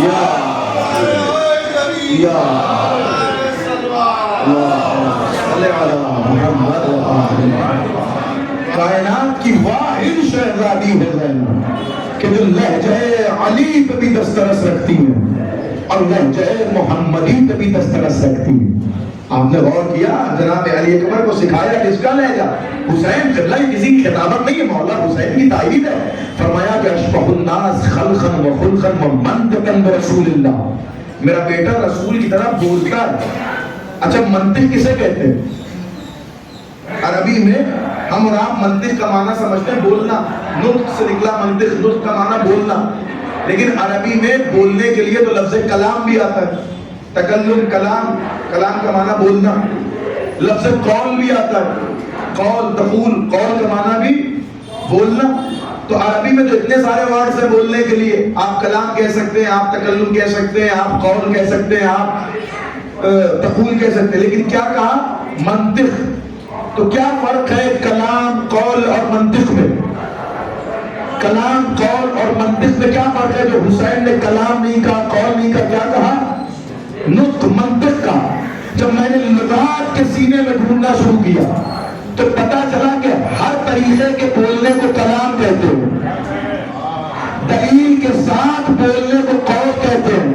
یا کائنات کی واحد شہزادی ہے زینب کہ جو لہجہ علی پہ بھی دسترس رکھتی ہے اور لہجہ محمدی پہ بھی دسترس رکھتی ہے. آپ نے غور کیا جناب علی اکبر کو سکھایا کس کا لہجہ؟ حسین قبلہ کسی کی خطابت نہیں ہے، مولا حسین کی تائید ہے. فرمایا کہ اشبہ الناس خلقا و خلقا و منطقا برسول اللہ، میرا بیٹا رسول کی طرح بولتا ہے. اچھا منطق کسے کہتے ہیں؟ عربی میں ہم اور آپ منطق کا معنی سمجھتے ہیں بولنا، نطق سے نکلا منطق، نطق کا معنی بولنا. لیکن عربی میں بولنے کے لیے تو لفظ کلام بھی آتا ہے. تکلم کلام، کلام کا معنی بولنا. لفظ قول بھی آتا ہے، قول تقول، قول کا معنی بھی بولنا. تو عربی میں جو اتنے سارے ورڈز ہیں بولنے کے لیے، آپ کلام کہہ سکتے ہیں، آپ تکلم کہہ سکتے ہیں، آپ قول کہہ سکتے ہیں، آپ تقول کہہ سکتے ہیں. لیکن کیا کہا؟ منطق. تو کیا فرق ہے کلام، قول اور منطق میں؟ کلام، قول اور منطق میں کیا فرق ہے؟ جو حسین نے کلام نہیں کہا، قول نہیں کہا، کیا کہا؟ نطق، منطق کا. جب میں نے لغات کے سینے میں ڈھونڈنا شروع کیا تو پتا چلا کہ ہر طریقے کے بولنے کو کلام کہتے ہیں، دلیل کے ساتھ بولنے کو قول کہتے ہیں،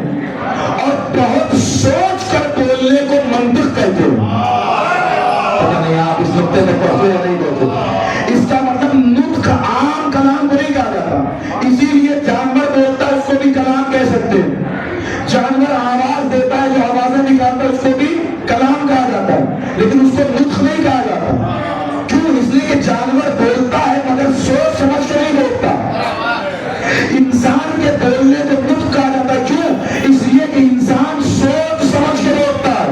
اور بہت سوچ کر بولنے کو منطق کہتے ہیں. پتہ نہیں آپ اس نقطے میں پہنچے یا نہیں پہنچے. اس کا مطلب نطق عام کلام کو نہیں کہا جاتا. اسی لیے جانور بولتا ہے اس کو بھی کلام کہہ سکتے ہیں. جانور آواز دیتا ہے، جو آوازیں نکالتا ہے اس کو بھی کلام کہا جاتا ہے، لیکن اس کو نطق نہیں کہا جاتا. کیوں؟ اس لیے کہ جانور بولتا ہے مگر سوچ سمجھ کے نہیں بولتا. انسان کے بولنے کو نطق کہا جاتا ہے. کیوں؟ اس لیے کہ انسان سوچ سمجھ کے بولتا ہے.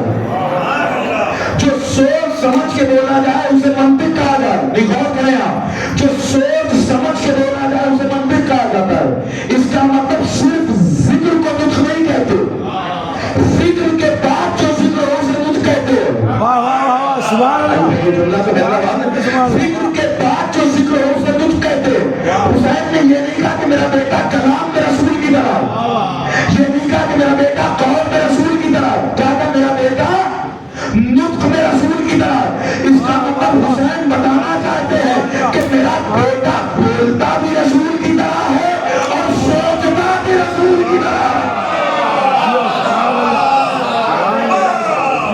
جو سوچ سمجھ کے بولا جائے اسے منطق کہا جائے. نہیں غور کریں آپ، جو سوچ سمجھ کے بولا جائے اسے منطق کہا جاتا ہے. اس کا مطلب صرف ذکر کو نطق نہیں کہتے، ذکر کے بعد جو ذکر ہو اسے نطق کہتے ہیں. واہ واہ واہ سبحان اللہ. ذکر کے بعد جو ذکر ہو اسے نطق کہتے ہیں. حسین نے یہ نہیں کہا کہ میرا بیٹا کلام میں رسول کی طرح، یہ نہیں کہا کہ میرا بیٹا قول میں رسول کی طرح، کیا کہا میرا بیٹا نطق میں رسول کی طرح. اس کا مطلب حسین بتانا چاہتے ہیں کہ میرا بیٹا بولتا بھی رسول کی طرح ہے اور سوچتا بھی رسول کی طرح ہے.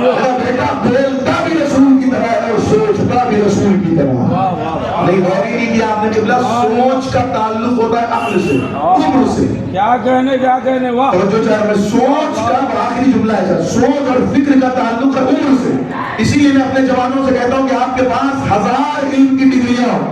میرا بیٹا بولتا بھی رسول کی طرح ہے اور سوچتا بھی رسول کی طرح ہے. نہیں غور ہی نہیں کیا آپ نے قبلہ، سوچ کا تعلق ہوتا ہے عقل سے، عمر سے. کیا کہنے واہ. توجہ چاہے میں سوچ کا آخری جملہ ہے، سوچ اور فکر کا تعلق ہے عمر سے. اسی لیے میں اپنے جوانوں سے کہتا ہوں کہ آپ کے پاس 1000 علم کی ڈگریاں ہوں،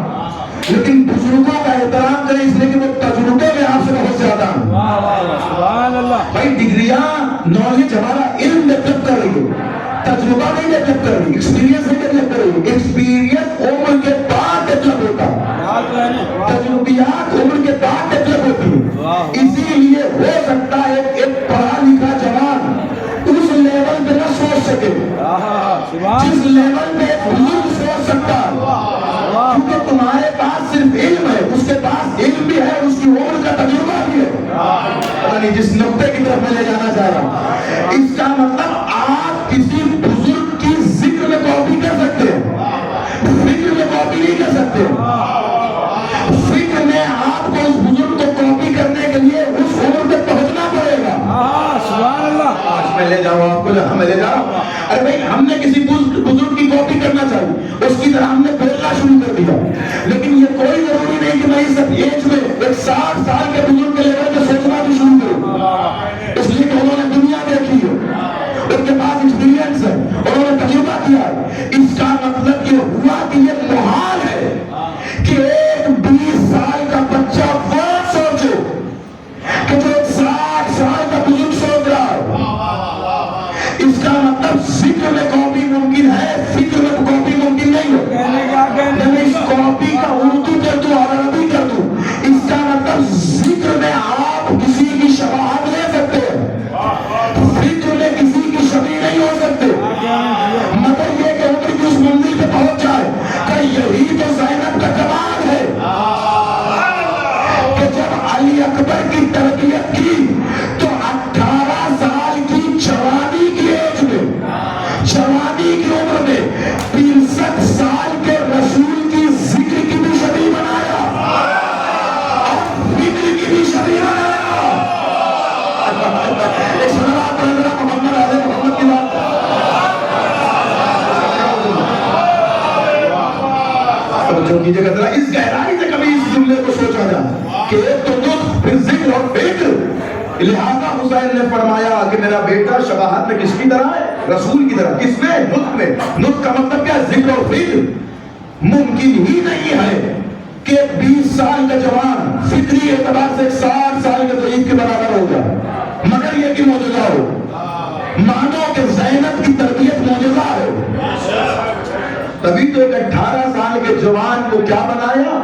لیکن بزرگوں کا احترام کریں اس لیے کہ وہ تجربے میں آپ سے بہت زیادہ ہیں. واہ واہ سبحان اللہ. بھائی ڈگریاں نالج ہمارا علم ڈیولپ کر رہی ہے، تجربہ نہیں ڈیولپ کر رہی، ایکسپیرینس نہیں ڈیولپ کر رہی. ایکسپیرینس عمر کے بعد ڈیولپ ہوتا ہے، تجربیات عمر کے بعد ڈیولپ ہوتی ہے. اسی لیے ہو سکتا ہے ایک پڑھا لکھا جوان اس لیول پہ نہ سوچ سکے جس لیول پہ بزرگ سوچ سکتا ہے، کیونکہ تمہارے پاس صرف علم ہے، اس کے پاس علم بھی ہے، اس کی عمر کا تجربہ بھی ہے. پتہ نہیں جس نقطے کی طرف میں لے جانا چاہ رہا ہوں. اس کا مطلب آپ کسی بزرگ کی ذکر میں کاپی کر سکتے ہیں، فکر میں کاپی نہیں کر سکتے. فکر میں آپ کو اس بزرگ کو کاپی کرنے کے لیے اس عمر پہ پہنچنا پڑے گا. سبحان اللہ. آج میں لے جاؤں آپ کو جہاں میں لے جاؤں. ارے بھائی ہم نے کسی بزرگ کی کاپی کرنا چاہیے، اس کی طرح ہم نے بولنا شروع کر دیا. لیکن یہ کوئی ضروری نہیں کہ میں اس ایج میں ایک 60 سال کے بزرگ کے لیول پہ سوچنا بھی شروع کروں. اس لیے کہ انہوں نے دنیا دیکھی ہے، ان کے پاس ایکسپیرینس ہے، انہوں نے تجربہ کیا ہے. اس کا مطلب یہ ہوا کہ یہ محال ہے کہ ایک 20 سال کا بچہ وہ سوچے کہ جو 60 سال کا بزرگ سوچ رہا ہے. اس کا مطلب ذکر میں کاپی ممکن ہے، فکر میں کاپی ممکن نہیں ہے. میں اس کاپی کا اردو کر دوں اور عربی کر دوں، اس کا مطلب ذکر میں آپ کسی کی شباہت لے سکتے ہیں، فکر میں کسی کی شبیہ نہیں ہو سکتے. مگر یہ کہ عمر کی اس منزل پہ پہنچ جائے کہ یہی تو زینب کا کمال ہے کہ جب علی اکبر کی تربیت کی تو لہذا حسین نے فرمایا کہ میرا بیٹا شباہت میں کس کی طرح ہے؟ رسول کی طرح. کس میں؟ نطق میں. نطق کا مطلب کیا ہے؟ ذکر و فکر. ممکن ہی نہیں ہے کہ 20 سال کا جوان فکری اعتبار سے 60 سال کے ضعیف کے برابر ہو جائے، مگر یہ کہ معجزہ ہو. مانو کہ زینب کی تربیت معجزہ ہے. تبھی تو ایک 18 سال کے جوان کو کیا بنایا؟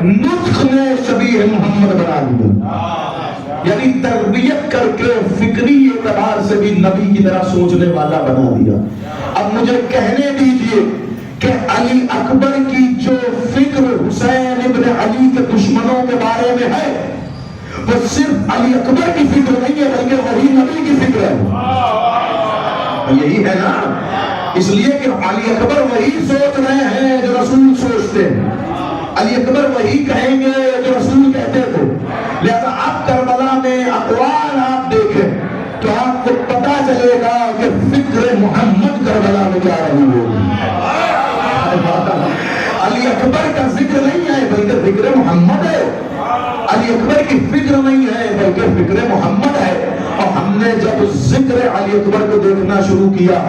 نطق میں شبیہ محمد بنا دیا. یعنی تربیت کر کے فکری اعتبار سے بھی نبی کی طرح سوچنے والا بنا دیا. اب مجھے کہنے دیجئے کہ علی اکبر کی جو فکر حسین ابن علی کے دشمنوں کے بارے میں ہے وہ صرف علی اکبر کی فکر نہیں ہے بلکہ وہی نبی کی فکر ہے. یہی ہے نا، اس لیے کہ علی اکبر وہی سوچ رہے ہیں جو رسول سوچتے ہیں. علی اکبر وہی کہیں گے جو رسول کہتے تھے. لہذا آپ کربلا میں اقوال آپ دیکھیں تو آپ کو پتا چلے گا کہ فکر محمد کربلا میں جا رہی ہوگی. علی اکبر کا ذکر نہیں ہے بلکہ فکر محمد ہے. علی اکبر کی فکر نہیں ہے بلکہ فکر محمد ہے. اور ہم نے جب ذکر علی اکبر کو دیکھنا شروع کیا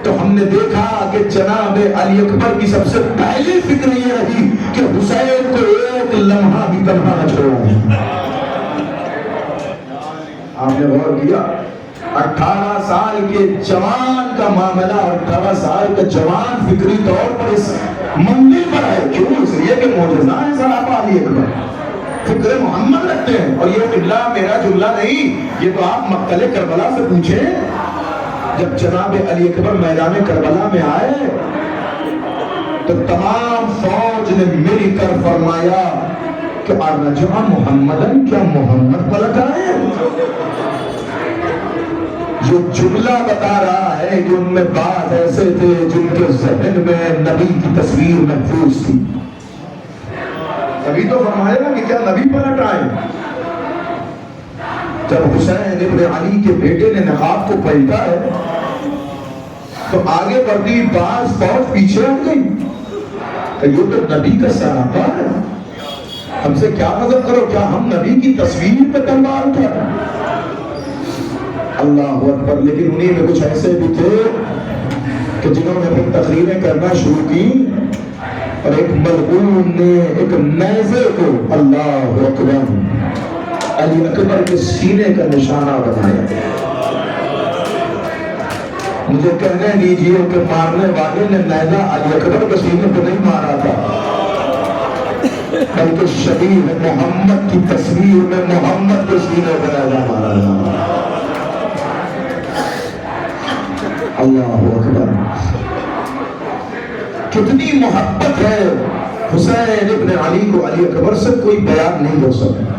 تو ہم نے دیکھا کہ جناب علی اکبر کی سب سے پہلی فکر یہ رہی کہ حسین کو ایک لمحہ بھی تنہا نہ چھوڑا دیں. آپ نے غور کیا؟ 18 سال کے جوان کا معاملہ، 18 سال کا جوان فکری طور پر اس منزل پر ہے. کیوں؟ اس لیے کہ معجزہ ہے صحابہ علی اکبر، فکر محمد رکھتے ہیں. اور یہ جملہ میرا جملہ نہیں، یہ تو آپ مقتل کربلا سے پوچھیں. جب جناب علی اکبر میدان کربلا میں آئے تو تمام فوج نے مل کر فرمایا کہ ارجع محمدن، کیا محمد پلٹ آئے؟ جو جملہ بتا رہا ہے کہ ان میں بات ایسے تھے جن کے ذہن میں نبی کی تصویر محفوظ تھی. ابھی تو فرمایا نا کہ کیا نبی پلٹ آئے؟ جب حسین ابن علی کے بیٹے نے نقاب کو پلٹا ہے تو آگے بڑھتی بعض فوج پیچھے ہٹ گئی کہ یہ تو نبی کا سراپا ہے، ہم سے کیا مدد کرو، کیا ہم نبی کی تصویر پہ تلوار اٹھائیں؟ اللہ اکبر. لیکن انہیں میں کچھ ایسے بھی تھے کہ جنہوں نے پھر تقریریں کرنا شروع کی اور ایک ملعون نے ایک نیزے کو اللہ اکبر علی اکبر کے سینے کا نشانہ بنایا. مجھے کہنے دیجئے کہ مارنے والے نے نیزہ علی اکبر کے سینے کو نہیں مارا تھا بلکہ شبیہ محمد کی تصویر میں محمد کے سینے پر نیزہ مارا تھا. اللہ اکبر. کتنی محبت ہے حسین ابن علی کو علی اکبر سے کوئی بیان نہیں ہو سکتا.